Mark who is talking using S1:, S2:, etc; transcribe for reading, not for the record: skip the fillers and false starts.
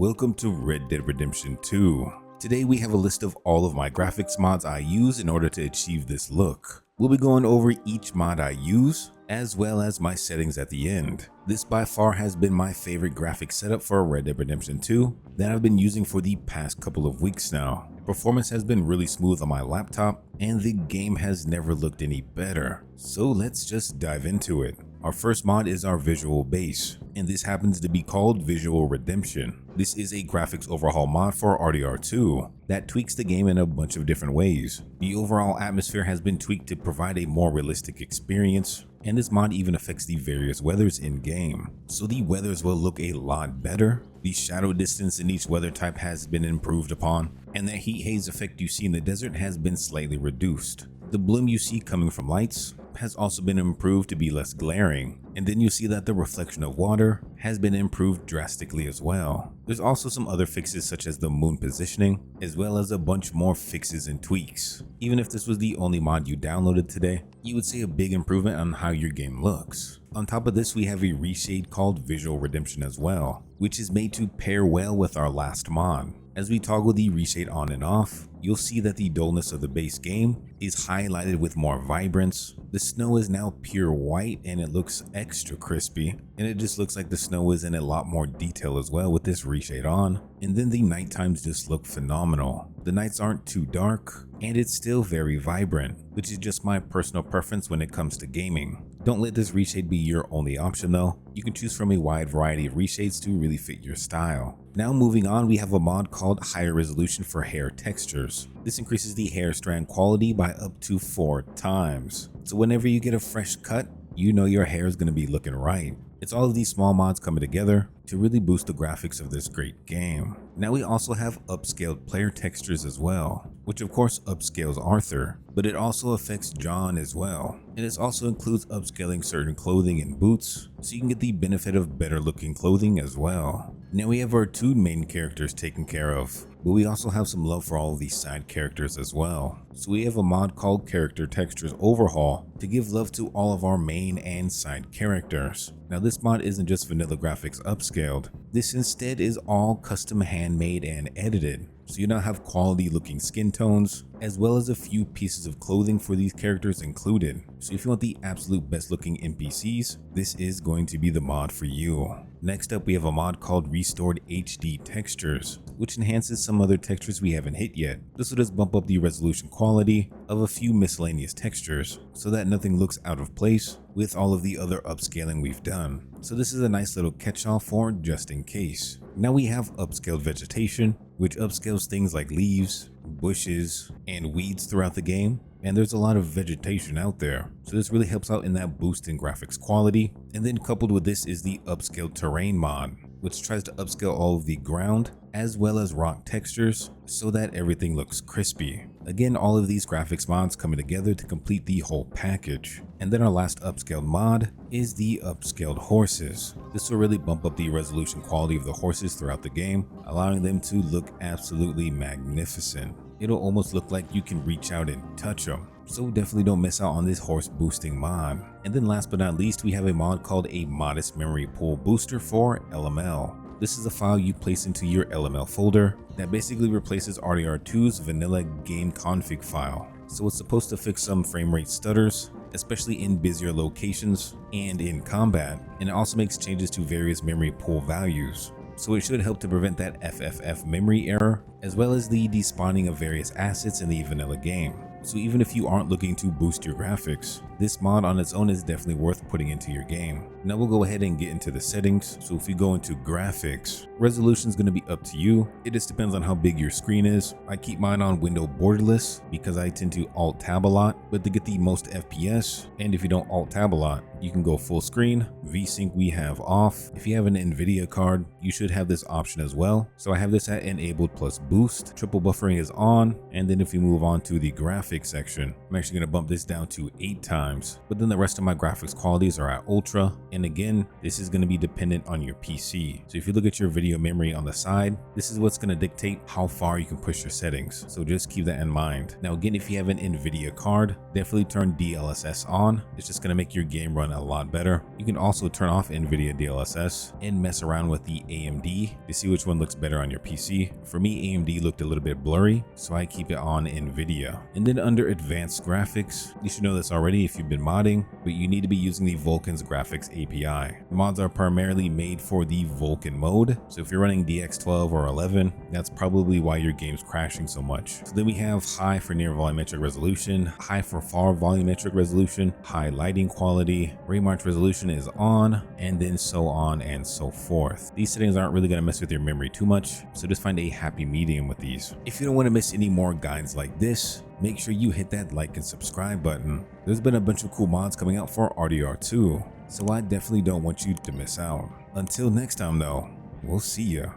S1: welcome to Red Dead Redemption 2. Today we have a list of all of my graphics mods I use in order to achieve this look. We'll be going over each mod I use, as well as my settings at the end. This by far has been my favorite graphic setup for Red Dead Redemption 2 that I've been using for the past couple of weeks now. Performance has been really smooth on my laptop, and the game has never looked any better. So let's just dive into it. Our first mod is our visual base, and this happens to be called Visual Redemption. This is a graphics overhaul mod for RDR2 that tweaks the game in a bunch of different ways. The overall atmosphere has been tweaked to provide a more realistic experience, and this mod even affects the various weathers in game. So the weathers will look a lot better. The shadow distance in each weather type has been improved upon, and that heat haze effect you see in the desert has been slightly reduced. The bloom you see coming from lights has also been improved to be less glaring, and then you see that the reflection of water has been improved drastically as well. There's also some other fixes such as the moon positioning, as well as a bunch more fixes and tweaks. Even if this was the only mod you downloaded today, you would see a big improvement on how your game looks. On top of this, we have a reshade called Visual Redemption as well, which is made to pair well with our last mod. As we toggle the reshade on and off, you'll see that the dullness of the base game is highlighted with more vibrance. The snow is now pure white and it looks extra crispy, and it just looks like the snow is in a lot more detail as well with this reshade on. And then the night times just look phenomenal. The nights aren't too dark, and it's still very vibrant, which is just my personal preference when it comes to gaming. Don't let this reshade be your only option though. You can choose from a wide variety of reshades to really fit your style. Now moving on, we have a mod called Higher Resolution for Hair Textures. This increases the hair strand quality by up to 4 times. So whenever you get a fresh cut, you know your hair is going to be looking right. It's all of these small mods coming together to really boost the graphics of this great game. Now we also have upscaled player textures as well, which of course upscales Arthur, but it also affects John as well. And this also includes upscaling certain clothing and boots, so you can get the benefit of better looking clothing as well. Now we have our 2 main characters taken care of, but we also have some love for all of these side characters as well. So we have a mod called Character Textures Overhaul to give love to all of our main and side characters. Now this mod isn't just vanilla graphics upscaled. This instead is all custom handmade and edited. So you now have quality looking skin tones, as well as a few pieces of clothing for these characters included. So if you want the absolute best looking NPCs, this is going to be the mod for you. Next up, we have a mod called Restored HD Textures, which enhances some other textures we haven't hit yet. This will just bump up the resolution quality of a few miscellaneous textures so that nothing looks out of place with all of the other upscaling we've done. So this is a nice little catch-all for just in case. Now we have Upscaled Vegetation, which upscales things like leaves, bushes, and weeds throughout the game. And there's a lot of vegetation out there, so this really helps out in that boost in graphics quality. And then coupled with this is the Upscaled Terrain mod, which tries to upscale all of the ground as well as rock textures so that everything looks crispy. Again, all of these graphics mods coming together to complete the whole package. And then our last upscaled mod is the Upscaled Horses. This will really bump up the resolution quality of the horses throughout the game, allowing them to look absolutely magnificent. It'll almost look like you can reach out and touch them. So definitely don't miss out on this horse boosting mod. And then last but not least, we have a mod called a Modest Memory Pool Booster for LML. This is a file you place into your LML folder that basically replaces RDR2's vanilla game config file. So it's supposed to fix some frame rate stutters, especially in busier locations and in combat. And it also makes changes to various memory pool values. So it should help to prevent that FFF memory error, as well as the despawning of various assets in the vanilla game. So even if you aren't looking to boost your graphics, this mod on its own is definitely worth putting into your game. Now we'll go ahead and get into the settings. So if you go into graphics, resolution is going to be up to you. It just depends on how big your screen is. I keep mine on window borderless because I tend to alt tab a lot, but to get the most FPS, and if you don't alt tab a lot, you can go full screen. VSync we have off. If you have an NVIDIA card, you should have this option as well. So I have this at enabled plus boost. Triple buffering is on. And then if we move on to the graphics, graphics section. I'm actually going to bump this down to 8 times, but then the rest of my graphics qualities are at ultra. And again, this is going to be dependent on your PC. So if you look at your video memory on the side, this is what's going to dictate how far you can push your settings. So just keep that in mind. Now again, if you have an NVIDIA card, definitely turn DLSS on. It's just going to make your game run a lot better. You can also turn off NVIDIA DLSS and mess around with the AMD to see which one looks better on your PC. For me, AMD looked a little bit blurry, so I keep it on NVIDIA. And then under advanced graphics, you should know this already if you've been modding, but you need to be using the Vulkan's graphics API. The mods are primarily made for the Vulkan mode, so if you're running DX12 or 11, that's probably why your game's crashing so much. So then we have high for near volumetric resolution, high for far volumetric resolution, high lighting quality, Raymarch resolution is on, and then so on and so forth. These settings aren't really going to mess with your memory too much, so just find a happy medium with these. If you don't want to miss any more guides like this, make sure you hit that like and subscribe button. There's been a bunch of cool mods coming out for RDR2, so I definitely don't want you to miss out. Until next time though, we'll see ya.